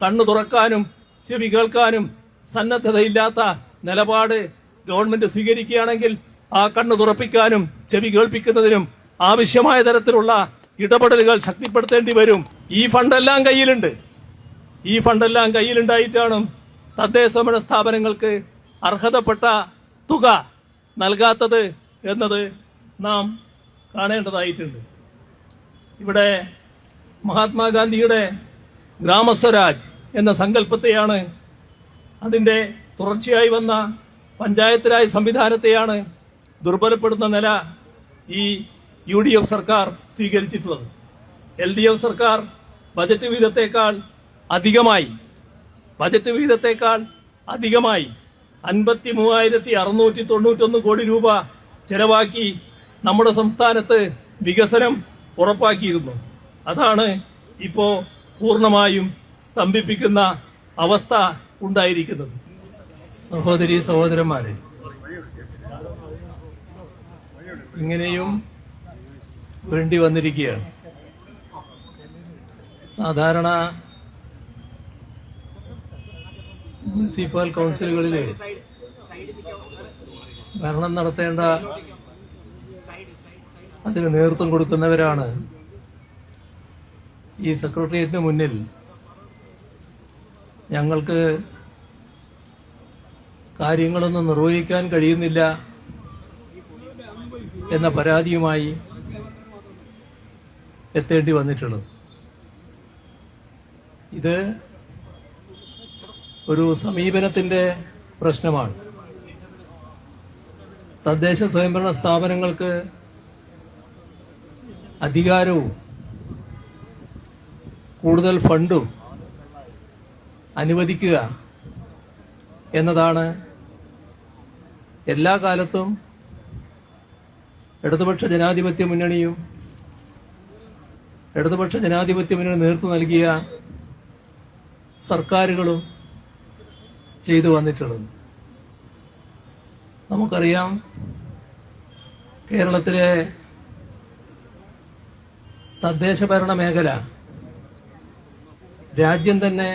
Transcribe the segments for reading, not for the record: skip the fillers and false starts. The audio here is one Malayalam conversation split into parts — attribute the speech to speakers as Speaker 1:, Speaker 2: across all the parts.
Speaker 1: കണ്ണു തുറക്കാനും ചെവി കേൾക്കാനും സന്നദ്ധതയില്ലാത്ത നിലപാട് ഗവൺമെന്റ് സ്വീകരിക്കുകയാണെങ്കിൽ ആ കണ്ണു തുറപ്പിക്കാനും ചെവി കേൾപ്പിക്കുന്നതിനും ആവശ്യമായ തരത്തിലുള്ള ഇടപെടലുകൾ ശക്തിപ്പെടുത്തേണ്ടി വരും. ഈ ഫണ്ടെല്ലാം കയ്യിലുണ്ടായിട്ടാണ് തദ്ദേശഭരണ സ്ഥാപനങ്ങൾക്ക് അർഹതപ്പെട്ട തുക നൽകാത്തത് എന്നത് നാം കാണേണ്ടതായിട്ടുണ്ട്. ഇവിടെ മഹാത്മാഗാന്ധിയുടെ ഗ്രാമസ്വരാജ് എന്ന സങ്കല്പത്തെയാണ്, അതിൻ്റെ തുടർച്ചയായി വന്ന പഞ്ചായത്ത് രാജ് സംവിധാനത്തെയാണ് ദുർബലപ്പെടുന്ന നില ഈ UDF സർക്കാർ സ്വീകരിച്ചിട്ടുള്ളത്. LDF സർക്കാർ ബജറ്റ് വിഹിതത്തേക്കാൾ അധികമായി 53,691 കോടി രൂപ ചെലവാക്കി നമ്മുടെ സംസ്ഥാനത്ത് വികസനം ഉറപ്പാക്കിയിരുന്നു. അതാണ് ഇപ്പോൾ പൂർണ്ണമായും സ്തംഭിപ്പിക്കുന്ന അവസ്ഥ ഉണ്ടായിരിക്കുന്നത്. സഹോദരീ സഹോദരന്മാരെ, ഇങ്ങനെയും വേണ്ടി വന്നിരിക്കുകയാണ്. സാധാരണ മുനിസിപ്പൽ കൗൺസിലുകളിൽ ഭരണം നടത്തേണ്ട, അതിന് നേതൃത്വം കൊടുക്കുന്നവരാണ് ഈ സെക്രട്ടേറിയറ്റിന് മുന്നിൽ ഞങ്ങൾക്ക് കാര്യങ്ങളൊന്നും നിർവഹിക്കാൻ കഴിയുന്നില്ല എന്ന പരാതിയുമായി എത്തേണ്ടി വന്നിട്ടുള്ളത്. ഇത് ഒരു സമീപനത്തിൻ്റെ പ്രശ്നമാണ്. തദ്ദേശ സ്വയംഭരണ സ്ഥാപനങ്ങൾക്ക് അധികാരവും കൂടുതൽ ഫണ്ടും അനുവദിക്കുക എന്നതാണ് എല്ലാ കാലത്തും ഇടതുപക്ഷ ജനാധിപത്യ മുന്നണിയും നേതൃത്വം നൽകിയ സർക്കാരുകളും ചെയ്തു വന്നിട്ടുള്ളത്. നമുക്കറിയാം, കേരളത്തിലെ തദ്ദേശ ഭരണ മേഖല രാജ്യം തന്നെ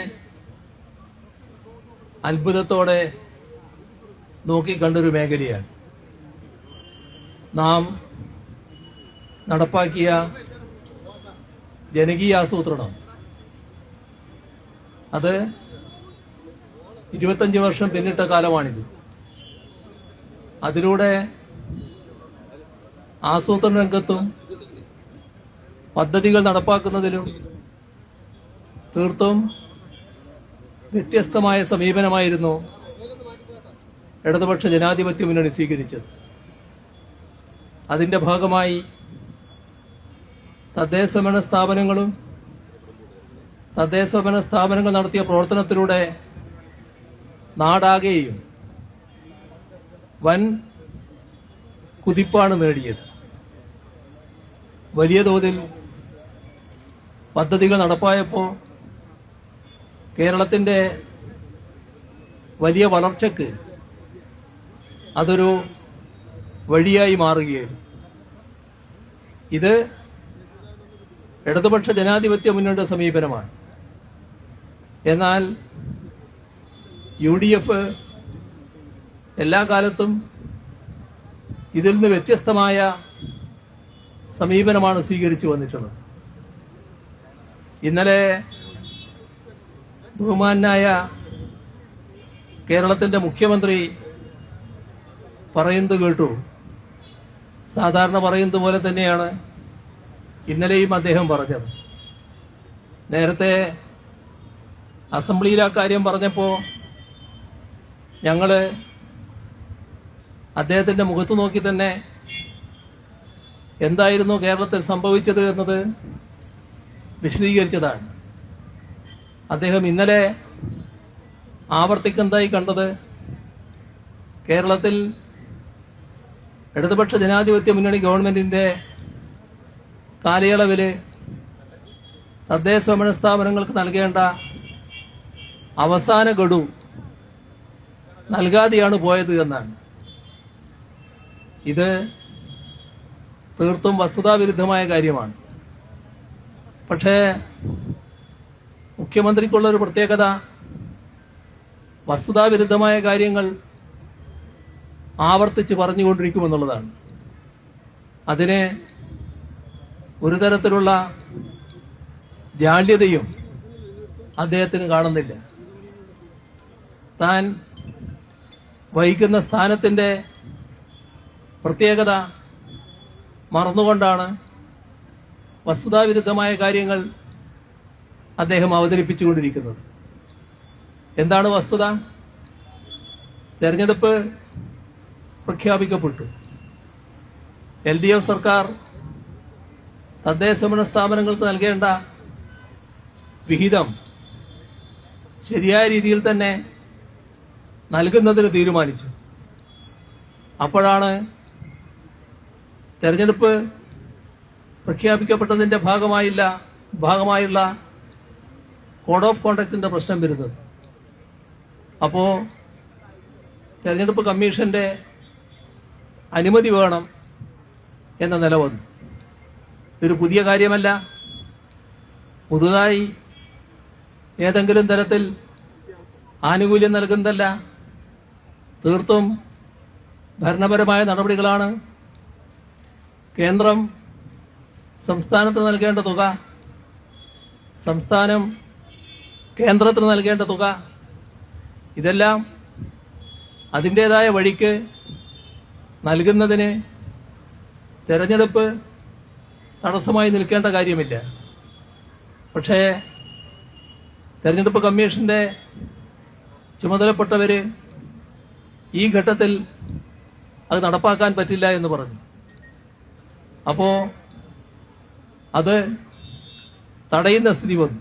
Speaker 1: അത്ഭുതത്തോടെ നോക്കിക്കണ്ടൊരു മേഖലയാണ്. നാം നടപ്പാക്കിയ ജനകീയ ആസൂത്രണം, അത് 25 വർഷം പിന്നിട്ട കാലമാണിത്. അതിലൂടെ ആസൂത്രണ രംഗത്തും പദ്ധതികൾ നടപ്പാക്കുന്നതിലും തീർത്തും വ്യത്യസ്തമായ സമീപനമായിരുന്നു ഇടതുപക്ഷ ജനാധിപത്യ മുന്നണി സ്വീകരിച്ചത്. അതിൻ്റെ ഭാഗമായി തദ്ദേശഭരണ സ്ഥാപനങ്ങൾ നടത്തിയ പ്രവർത്തനത്തിലൂടെ നാടാകെയും വൻ കുതിപ്പാണ് നേടിയത്. വലിയ തോതിൽ പദ്ധതികൾ നടപ്പായപ്പോൾ കേരളത്തിൻ്റെ വലിയ വളർച്ചയ്ക്ക് അതൊരു വഴിയായി മാറുകയായിരുന്നു. ഇത് ഇടതുപക്ഷ ജനാധിപത്യ മുന്നണിയുടെ സമീപനമാണ്. എന്നാൽ UDF എല്ലാ കാലത്തും ഇതിൽ നിന്ന് വ്യത്യസ്തമായ സമീപനമാണ് സ്വീകരിച്ചു വന്നിട്ടുള്ളത്. ഇന്നലെ ബഹുമാനായ കേരളത്തിൻ്റെ മുഖ്യമന്ത്രി പറയുന്നത് കേട്ടു. സാധാരണ പറയുന്നത് പോലെ തന്നെയാണ് ഇന്നലെയും അദ്ദേഹം പറഞ്ഞത്. നേരത്തെ അസംബ്ലിയിൽ ആ കാര്യം പറഞ്ഞപ്പോൾ ഞങ്ങൾ അദ്ദേഹത്തിൻ്റെ മുഖത്ത് നോക്കി തന്നെ എന്തായിരുന്നു കേരളത്തിൽ സംഭവിച്ചത് എന്നത് വിശദീകരിച്ചതാണ്. അദ്ദേഹം ഇന്നലെ ആവർത്തിക്കുന്നതായി കണ്ടത്, കേരളത്തിൽ ഇടതുപക്ഷ ജനാധിപത്യ മുന്നണി ഗവൺമെന്റിന്റെ കാലയളവിൽ തദ്ദേശഭരണ സ്ഥാപനങ്ങൾക്ക് നൽകേണ്ട അവസാന ഗഡു നൽകാതെയാണ് പോയത് എന്നാണ്. ഇത് തീർത്തും വസ്തുതാവിരുദ്ധമായ കാര്യമാണ്. പക്ഷേ മുഖ്യമന്ത്രിക്കുള്ള ഒരു പ്രത്യേകത വസ്തുതാവിരുദ്ധമായ കാര്യങ്ങൾ ആവർത്തിച്ച് പറഞ്ഞുകൊണ്ടിരിക്കുമെന്നുള്ളതാണ്. അതിന് ഒരു തരത്തിലുള്ള ജാള്യതയും അദ്ദേഹത്തിന് കാണുന്നില്ല. താൻ വഹിക്കുന്ന സ്ഥാനത്തിൻ്റെ പ്രത്യേകത മറന്നുകൊണ്ടാണ് വസ്തുതാവിരുദ്ധമായ കാര്യങ്ങൾ അദ്ദേഹം അവതരിപ്പിച്ചുകൊണ്ടിരിക്കുന്നത്. എന്താണ് വസ്തുത? തെരഞ്ഞെടുപ്പ് പ്രഖ്യാപിക്കപ്പെട്ടു. LDF സർക്കാർ തദ്ദേശഭരണ സ്ഥാപനങ്ങൾക്ക് നൽകേണ്ട വിഹിതം ശരിയായ രീതിയിൽ തന്നെ നൽകുന്നതിന് തീരുമാനിച്ചു. അപ്പോഴാണ് തെരഞ്ഞെടുപ്പ് പ്രഖ്യാപിക്കപ്പെട്ടതിൻ്റെ ഭാഗമായുള്ള കോഡ് ഓഫ് കോണ്ടക്റ്റിൻ്റെ പ്രശ്നം വരുന്നത്. അപ്പോൾ തെരഞ്ഞെടുപ്പ് കമ്മീഷന്റെ അനുമതി വേണം എന്ന നില വന്നു. ഇതൊരു പുതിയ കാര്യമല്ല. പുതുതായി ഏതെങ്കിലും തരത്തിൽ ആനുകൂല്യം നൽകുന്നതല്ല. തീർത്തും ഭരണപരമായ നടപടികളാണ്. കേന്ദ്രം സംസ്ഥാനത്ത് നൽകേണ്ട തുക, സംസ്ഥാനം കേന്ദ്രത്തിന് നൽകേണ്ട തുക, ഇതെല്ലാം അതിൻ്റേതായ വഴിക്ക് നൽകുന്നതിന് തെരഞ്ഞെടുപ്പ് തടസ്സമായി നിൽക്കേണ്ട കാര്യമില്ല. പക്ഷേ തെരഞ്ഞെടുപ്പ് കമ്മീഷന്റെ ചുമതലപ്പെട്ടവർ ഈ ഘട്ടത്തിൽ അത് നടപ്പാക്കാൻ പറ്റില്ല എന്ന് പറഞ്ഞു. അപ്പോൾ അത് തടയുന്ന സ്ഥിതി വന്നു.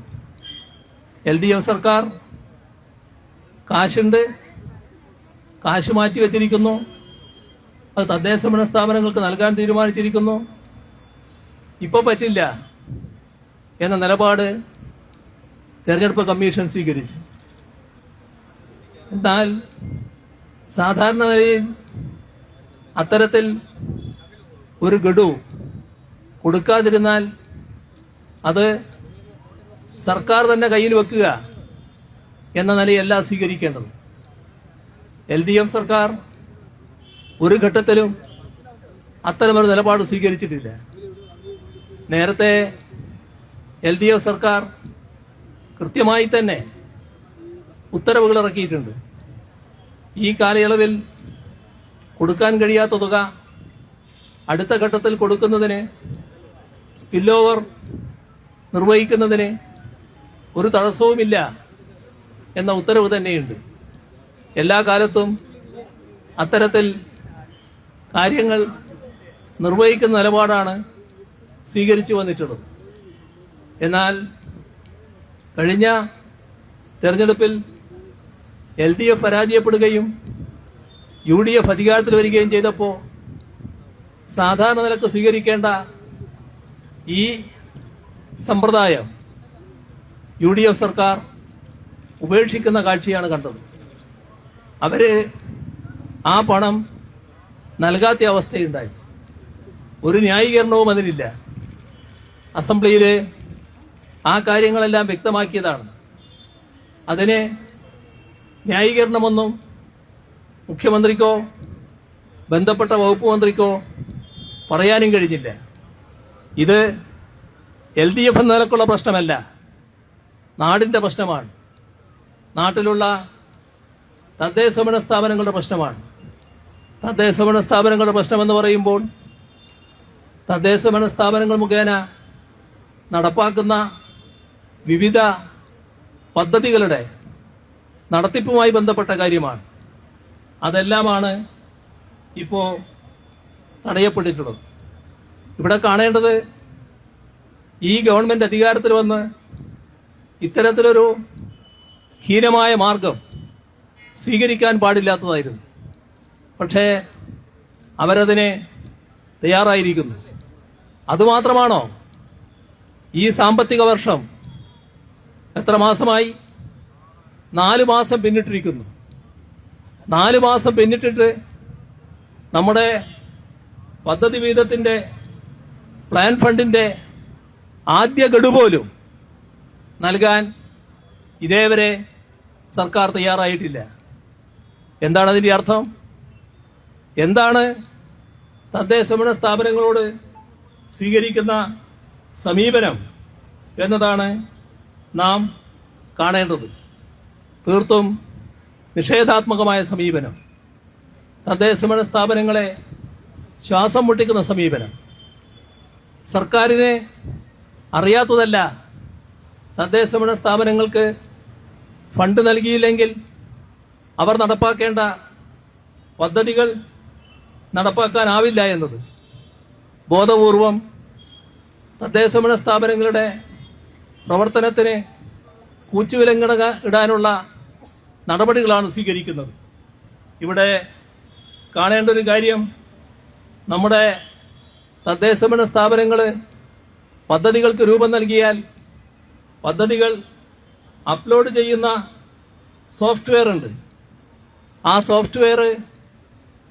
Speaker 1: LDF സർക്കാർ കാശുണ്ട്, കാശ് മാറ്റിവെച്ചിരിക്കുന്നു, അത് തദ്ദേശഭരണ സ്ഥാപനങ്ങൾക്ക് നൽകാൻ തീരുമാനിച്ചിരിക്കുന്നു, ഇപ്പോൾ പറ്റില്ല എന്ന നിലപാട് തെരഞ്ഞെടുപ്പ് കമ്മീഷൻ സ്വീകരിച്ചു. എന്നാൽ സാധാരണ നിലയിൽ അത്തരത്തിൽ ഒരു ഗഡു കൊടുക്കാതിരുന്നാൽ അത് സർക്കാർ തന്നെ കയ്യിൽ വെക്കുക എന്ന നിലയല്ല സ്വീകരിക്കേണ്ടത്. LDF സർക്കാർ ഒരു ഘട്ടത്തിലും അത്തരമൊരു നിലപാട് സ്വീകരിച്ചിട്ടില്ല. നേരത്തെ LDF സർക്കാർ കൃത്യമായി തന്നെ ഉത്തരവുകൾ ഇറക്കിയിട്ടുണ്ട്. ഈ കാലയളവിൽ കൊടുക്കാൻ കഴിയാത്ത തുക അടുത്ത ഘട്ടത്തിൽ കൊടുക്കുന്നതിന്, സ്പിൽ ഓവർ നിർവഹിക്കുന്നതിന് ഒരു തടസ്സവുമില്ല എന്ന ഉത്തരവ് തന്നെയുണ്ട്. എല്ലാ കാലത്തും അത്തരത്തിൽ കാര്യങ്ങൾ നിർവഹിക്കുന്ന നിലപാടാണ് സ്വീകരിച്ചു വന്നിട്ടുള്ളത്. എന്നാൽ കഴിഞ്ഞ തെരഞ്ഞെടുപ്പിൽ LDF പരാജയപ്പെടുകയും UDF അധികാരത്തിൽ വരികയും ചെയ്തപ്പോൾ സാധാരണ നിലക്ക് സ്വീകരിക്കേണ്ട ഈ സമ്പ്രദായം UDF സർക്കാർ ഉപേക്ഷിക്കുന്ന കാഴ്ചയാണ് കണ്ടത്. അവര് ആ പണം നൽകാത്ത അവസ്ഥയുണ്ടായി. ഒരു ന്യായീകരണവും അതിനില്ല. അസംബ്ലിയിൽ ആ കാര്യങ്ങളെല്ലാം വ്യക്തമാക്കിയതാണ്. അതിന് ന്യായീകരണമൊന്നും മുഖ്യമന്ത്രിക്കോ ബന്ധപ്പെട്ട വകുപ്പ് മന്ത്രിക്കോ പറയാനും കഴിഞ്ഞില്ല. ഇത് LDF എന്ന നിലക്കുള്ള പ്രശ്നമല്ല, നാടിൻ്റെ പ്രശ്നമാണ്. നാട്ടിലുള്ള തദ്ദേശഭരണ സ്ഥാപനങ്ങളുടെ പ്രശ്നമാണ്. തദ്ദേശഭരണ സ്ഥാപനങ്ങളുടെ പ്രശ്നമെന്ന് പറയുമ്പോൾ തദ്ദേശഭരണ സ്ഥാപനങ്ങൾ മുഖേന നടപ്പാക്കുന്ന വിവിധ പദ്ധതികളുടെ നടത്തിപ്പുമായി ബന്ധപ്പെട്ട കാര്യമാണ്. അതെല്ലാമാണ് ഇപ്പോൾ തടയപ്പെട്ടിട്ടുള്ളത്. ഇവിടെ കാണേണ്ടത് ഈ ഗവൺമെന്റ് അധികാരത്തിൽ വന്ന് ഇത്തരത്തിലൊരു ഹീനമായ മാർഗം സ്വീകരിക്കാൻ പാടില്ലാത്തതായിരുന്നു. പക്ഷേ അവരതിനെ തയ്യാറായിരിക്കുന്നു. അതുമാത്രമാണോ? ഈ സാമ്പത്തിക വർഷം എത്ര മാസമായി? 4 മാസം പിന്നിട്ടിരിക്കുന്നു. 4 മാസം പിന്നിട്ടിട്ട് നമ്മുടെ പദ്ധതി വീതത്തിന്റെ പ്ലാൻ ഫണ്ടിന്റെ ആദ്യ ഗഡു പോലും നൽകാൻ ഇതേവരെ സർക്കാർ തയ്യാറായിട്ടില്ല. എന്താണ് അതിൻ്റെ അർത്ഥം? എന്താണ് തദ്ദേശഭരണ സ്ഥാപനങ്ങളോട് സ്വീകരിക്കുന്ന സമീപനം എന്നതാണ് നാം കാണേണ്ടത്. തീർത്തും നിഷേധാത്മകമായ സമീപനം, തദ്ദേശഭരണ സ്ഥാപനങ്ങളെ ശ്വാസം മുട്ടിക്കുന്ന സമീപനം. സർക്കാരിനെ അറിയാത്തതല്ല, തദ്ദേശഭരണ സ്ഥാപനങ്ങൾക്ക് ഫണ്ട് നൽകിയില്ലെങ്കിൽ അവർ നടപ്പാക്കേണ്ട പദ്ധതികൾ നടപ്പാക്കാനാവില്ല എന്നത്. ബോധപൂർവം തദ്ദേശഭരണ സ്ഥാപനങ്ങളുടെ പ്രവർത്തനത്തിന് കൂച്ചുവിലങ്ങട ഇടാനുള്ള നടപടികളാണ് സ്വീകരിക്കുന്നത്. ഇവിടെ കാണേണ്ട ഒരു കാര്യം, നമ്മുടെ തദ്ദേശഭരണ സ്ഥാപനങ്ങൾ പദ്ധതികൾക്ക് രൂപം നൽകിയാൽ പദ്ധതികൾ അപ്ലോഡ് ചെയ്യുന്ന സോഫ്റ്റ്വെയർ ഉണ്ട്. ആ സോഫ്റ്റ്വെയർ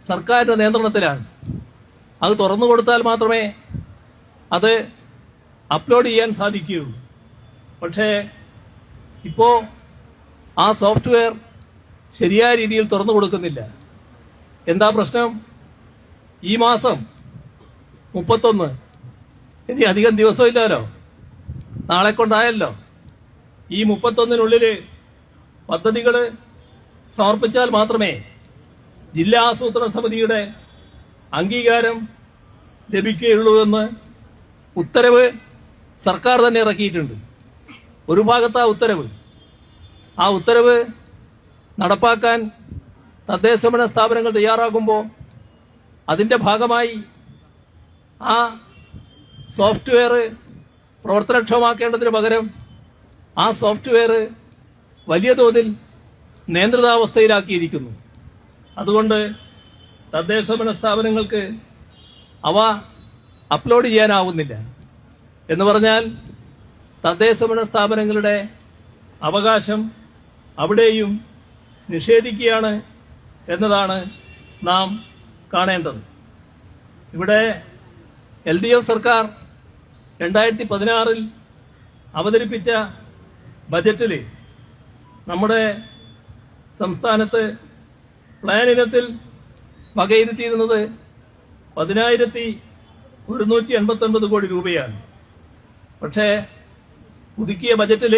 Speaker 1: സർക്കാരിൻ്റെ നിയന്ത്രണത്തിലാണ്. അത് തുറന്നു കൊടുത്താൽ മാത്രമേ അത് അപ്ലോഡ് ചെയ്യാൻ സാധിക്കുകയുള്ളൂ. പക്ഷേ ഇപ്പോൾ ആ സോഫ്റ്റ്വെയർ ശരിയായ രീതിയിൽ തുറന്നു കൊടുക്കുന്നില്ല. എന്താ പ്രശ്നം? ഈ മാസം 31, ഇനി അധികം ദിവസമില്ലല്ലോ, നാളെ കൊണ്ടായല്ലോ. ഈ 31-നുള്ളിൽ പദ്ധതികൾ സമർപ്പിച്ചാൽ മാത്രമേ ജില്ലാ ആസൂത്രണ സമിതിയുടെ അംഗീകാരം ലഭിക്കുകയുള്ളൂ എന്ന് ഉത്തരവ് സർക്കാർ തന്നെ ഇറക്കിയിട്ടുണ്ട്. ഒരു ഭാഗത്താ ഉത്തരവ്. ആ ഉത്തരവ് നടപ്പാക്കാൻ തദ്ദേശഭരണ സ്ഥാപനങ്ങൾ തയ്യാറാകുമ്പോൾ അതിൻ്റെ ഭാഗമായി ആ സോഫ്റ്റ്വെയർ പ്രവർത്തനക്ഷമമാക്കേണ്ടതിന് പകരം ആ സോഫ്റ്റ്വെയർ വലിയ തോതിൽ നിയന്ത്രിതാവസ്ഥയിലാക്കിയിരിക്കുന്നു. അതുകൊണ്ട് തദ്ദേശഭരണ സ്ഥാപനങ്ങൾക്ക് അവ അപ്ലോഡ് ചെയ്യാനാവുന്നില്ല. എന്ന് പറഞ്ഞാൽ തദ്ദേശഭരണ സ്ഥാപനങ്ങളുടെ അവകാശം അവിടെയും നിഷേധിക്കുകയാണ് എന്നതാണ് നാം കാണേണ്ടത്. ഇവിടെ LDF സർക്കാർ 2016 അവതരിപ്പിച്ച ബജറ്റിൽ നമ്മുടെ സംസ്ഥാനത്ത് പ്ലാൻ ഇനത്തിൽ വകയിരുത്തിയിരുന്നത് 10,189 കോടി രൂപയാണ്. പക്ഷേ പുതുക്കിയ ബജറ്റിൽ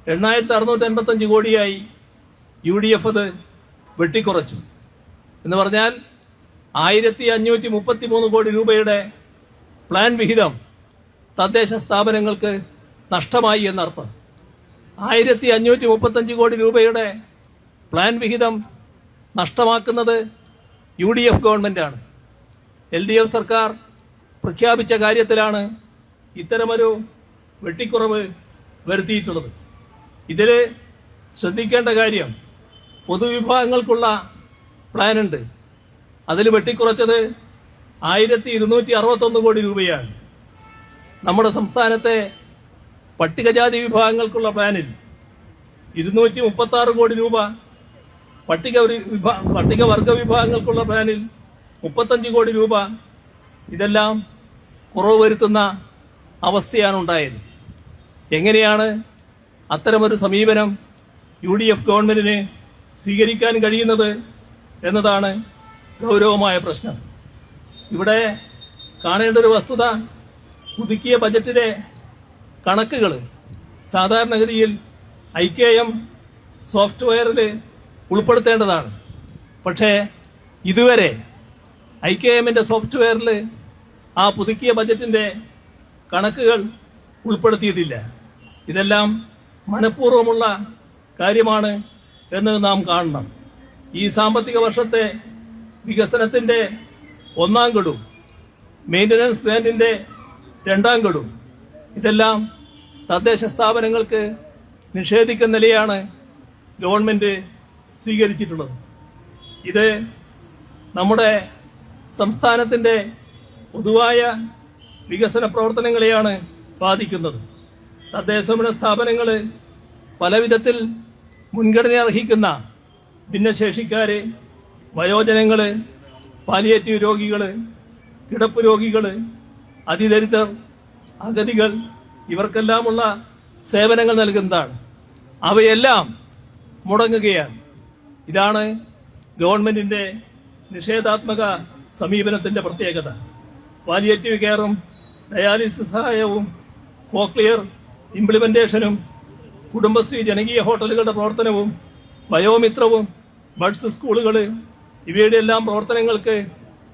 Speaker 1: 8,655 കോടിയായി UDF അത് വെട്ടിക്കുറച്ചു. എന്ന് പറഞ്ഞാൽ 1,533 കോടി രൂപയുടെ പ്ലാൻ വിഹിതം തദ്ദേശ സ്ഥാപനങ്ങൾക്ക് നഷ്ടമായി എന്നർത്ഥം. 1,535 കോടി രൂപയുടെ പ്ലാൻ വിഹിതം നഷ്ടമാക്കുന്നത് UDF ഗവൺമെൻറ്റാണ്. LDF സർക്കാർ പ്രഖ്യാപിച്ച കാര്യത്തിലാണ് ഇത്തരമൊരു വെട്ടിക്കുറവ് വരുത്തിയിട്ടുള്ളത്. ഇതിൽ ശ്രദ്ധിക്കേണ്ട കാര്യം, പൊതുവിഭാഗങ്ങൾക്കുള്ള പ്ലാനുണ്ട്. അതിൽ വെട്ടിക്കുറച്ചത് 1,261 കോടി രൂപയാണ്. നമ്മുടെ സംസ്ഥാനത്തെ പട്ടികജാതി വിഭാഗങ്ങൾക്കുള്ള പ്ലാനിൽ 236 കോടി രൂപ, പട്ടികവർഗ വിഭാഗങ്ങൾക്കുള്ള പ്ലാനിൽ 35 കോടി രൂപ. ഇതെല്ലാം കുറവ് വരുത്തുന്ന അവസ്ഥയാണ് ഉണ്ടായത്. എങ്ങനെയാണ് അത്തരമൊരു സമീപനം UDF ഗവൺമെന്റിന് സ്വീകരിക്കാൻ കഴിയുന്നത് എന്നതാണ് ഗൗരവമായ പ്രശ്നം. ഇവിടെ കാണേണ്ട ഒരു വസ്തുത, പുതുക്കിയ ബജറ്റിലെ കണക്കുകൾ സാധാരണഗതിയിൽ IKM സോഫ്റ്റ്വെയറിൽ ഉൾപ്പെടുത്തേണ്ടതാണ്. പക്ഷേ ഇതുവരെ IKMന്റെ സോഫ്റ്റ്വെയറിൽ ആ പുതുക്കിയ ബജറ്റിൻ്റെ കണക്കുകൾ ഉൾപ്പെടുത്തിയിട്ടില്ല. ഇതെല്ലാം മനഃപൂർവ്വമുള്ള കാര്യമാണ് എന്ന് നാം കാണണം. ഈ സാമ്പത്തിക വർഷത്തെ വികസനത്തിൻ്റെ 1ാം ഗഡു, മെയിൻ്റനൻസ് ഗ്രാൻറ്റിൻ്റെ 2ാം ഗഡു, ഇതെല്ലാം തദ്ദേശ സ്ഥാപനങ്ങൾക്ക് നിഷേധിക്കുന്ന നിലയാണ് ഗവൺമെൻറ് സ്വീകരിച്ചിട്ടുള്ളത്. ഇത് നമ്മുടെ സംസ്ഥാനത്തിൻ്റെ പൊതുവായ വികസന പ്രവർത്തനങ്ങളെയാണ് ബാധിക്കുന്നത്. തദ്ദേശഭരണ സ്ഥാപനങ്ങൾ പലവിധത്തിൽ മുൻഗണന അർഹിക്കുന്ന ഭിന്നശേഷിക്കാർ, വയോജനങ്ങൾ, പാലിയേറ്റീവ് രോഗികൾ, കിടപ്പ് രോഗികൾ, അതിദരിദ്രർ, അഗതികൾ, ഇവർക്കെല്ലാമുള്ള സേവനങ്ങൾ നൽകുന്നതാണ്. അവയെല്ലാം മുടങ്ങുകയാണ്. ഇതാണ് ഗവൺമെന്റിന്റെ നിഷേധാത്മക സമീപനത്തിന്റെ പ്രത്യേകത. പാലിയേറ്റീവ് കെയറും ഡയാലിസിസ് സഹായവും കോക്ലിയർ ഇംപ്ലിമെന്റേഷനും കുടുംബശ്രീ ജനകീയ ഹോട്ടലുകളുടെ പ്രവർത്തനവും ബയോമിത്രവും ബഡ്സ് സ്കൂളുകൾ ഇവയുടെ എല്ലാം പ്രവർത്തനങ്ങൾക്ക്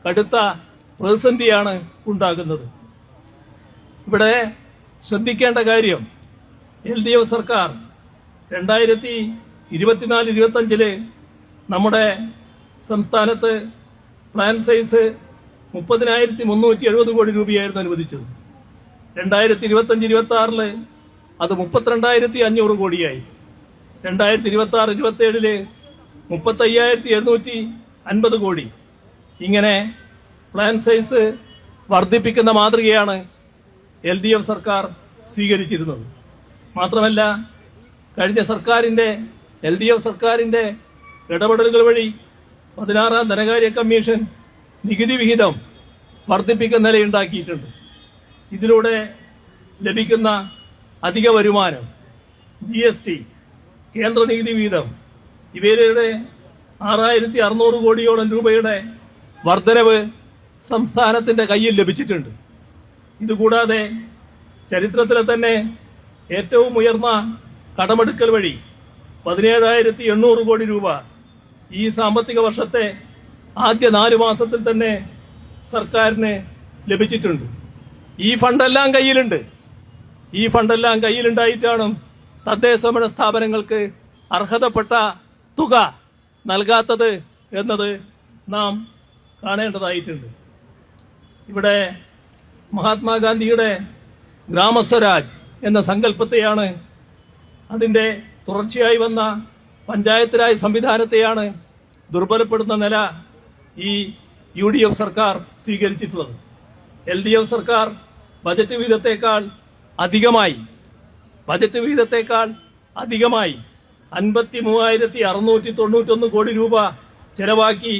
Speaker 1: കടുത്ത പ്രതിസന്ധിയാണ് ഉണ്ടാകുന്നത്. ഇവിടെ ശ്രദ്ധിക്കേണ്ട കാര്യം, LDF സർക്കാർ 2024-25 നമ്മുടെ സംസ്ഥാനത്ത് പ്ലാൻ സൈസ് 30,370 കോടി രൂപയായിരുന്നു അനുവദിച്ചത്. 2025-26 അത് 32,500 കോടിയായി. 2026-27 35,750 കോടി. ഇങ്ങനെ പ്ലാൻ സൈസ് വർദ്ധിപ്പിക്കുന്ന മാതൃകയാണ് LDF സർക്കാർ സ്വീകരിച്ചിരുന്നത്. മാത്രമല്ല, കഴിഞ്ഞ LDF സർക്കാരിന്റെ ഇടപെടലുകൾ വഴി 16-ാം ധനകാര്യ കമ്മീഷൻ നികുതി വിഹിതം വർദ്ധിപ്പിക്കുന്ന നിലയുണ്ടാക്കിയിട്ടുണ്ട്. ഇതിലൂടെ ലഭിക്കുന്ന അധിക വരുമാനം, GST, കേന്ദ്ര നികുതി വിഹിതം ഇവയുടെ 6,600 കോടിയോളം രൂപയുടെ വർധനവ് സംസ്ഥാനത്തിന്റെ കയ്യിൽ ലഭിച്ചിട്ടുണ്ട്. ഇതുകൂടാതെ ചരിത്രത്തിലെ തന്നെ ഏറ്റവും ഉയർന്ന കടമെടുക്കൽ വഴി 17,800 കോടി രൂപ ഈ സാമ്പത്തിക വർഷത്തെ ആദ്യ 4 മാസത്തിൽ തന്നെ സർക്കാരിന് ലഭിച്ചിട്ടുണ്ട്. ഈ ഫണ്ടെല്ലാം കയ്യിലുണ്ടായിട്ടാണ് തദ്ദേശഭരണ സ്ഥാപനങ്ങൾക്ക് അർഹതപ്പെട്ട തുക നൽകാത്തത് എന്നത് നാം കാണേണ്ടതായിട്ടുണ്ട്. ഇവിടെ മഹാത്മാഗാന്ധിയുടെ ഗ്രാമസ്വരാജ് എന്ന സങ്കല്പത്തെയാണ്, അതിൻ്റെ തുടർച്ചയായി വന്ന പഞ്ചായത്ത് രാജ് സംവിധാനത്തെയാണ് ദുർബലപ്പെടുന്ന നില ഈ UDF സർക്കാർ സ്വീകരിച്ചിട്ടുള്ളത്. LDF സർക്കാർ ബജറ്റ് വിഹിതത്തെക്കാൾ അധികമായി 53,691 കോടി രൂപ ചെലവാക്കി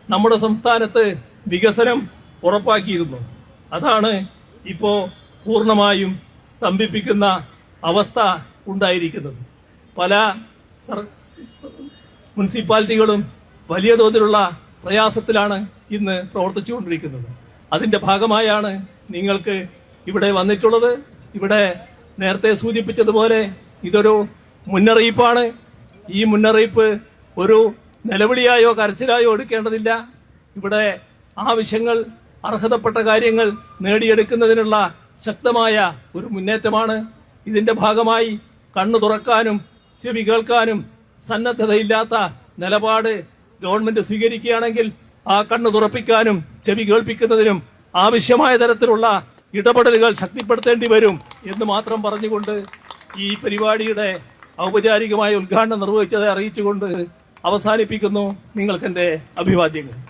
Speaker 1: നമ്മുടെ സംസ്ഥാനത്ത് വികസനം ഉറപ്പാക്കിയിരുന്നു. അതാണ് ഇപ്പോൾ പൂർണ്ണമായും സ്തംഭിപ്പിക്കുന്ന അവസ്ഥ ഉണ്ടായിരിക്കുന്നത്. പല മുനിസിപ്പാലിറ്റികളും വലിയ തോതിലുള്ള പ്രയാസത്തിലാണ് ഇന്ന് പ്രവർത്തിച്ചുകൊണ്ടിരിക്കുന്നത്. അതിന്റെ ഭാഗമായാണ് നിങ്ങൾക്ക് ഇവിടെ വന്നിട്ടുള്ളത്. ഇവിടെ നേരത്തെ സൂചിപ്പിച്ചതുപോലെ ഇതൊരു മുന്നറിയിപ്പാണ്. ഈ മുന്നറിയിപ്പ് ഒരു നിലവിളിയായോ കരച്ചിലായോ എടുക്കേണ്ടതില്ല. ഇവിടെ ആവശ്യങ്ങൾ, അർഹതപ്പെട്ട കാര്യങ്ങൾ നേടിയെടുക്കുന്നതിനുള്ള ശക്തമായ ഒരു മുന്നേറ്റമാണ്. ഇതിന്റെ ഭാഗമായി കണ്ണു തുറക്കാനും ചെവി കേൾക്കാനും സന്നദ്ധതയില്ലാത്ത നിലപാട് ഗവൺമെന്റ് സ്വീകരിക്കുകയാണെങ്കിൽ ആ കണ്ണു തുറപ്പിക്കാനും ചെവി കേൾപ്പിക്കുന്നതിനും ആവശ്യമായ തരത്തിലുള്ള ഇടപെടലുകൾ ശക്തിപ്പെടുത്തേണ്ടി വരും എന്ന് മാത്രം പറഞ്ഞുകൊണ്ട് ഈ പരിപാടിയുടെ ഔപചാരികമായ ഉദ്ഘാടനം നിർവഹിച്ചதை അറിയിച്ചുകൊണ്ട് അവസാനിപ്പിക്കുന്നു. നിങ്ങൾക്കെന്റെ അഭിവാദ്യങ്ങൾ.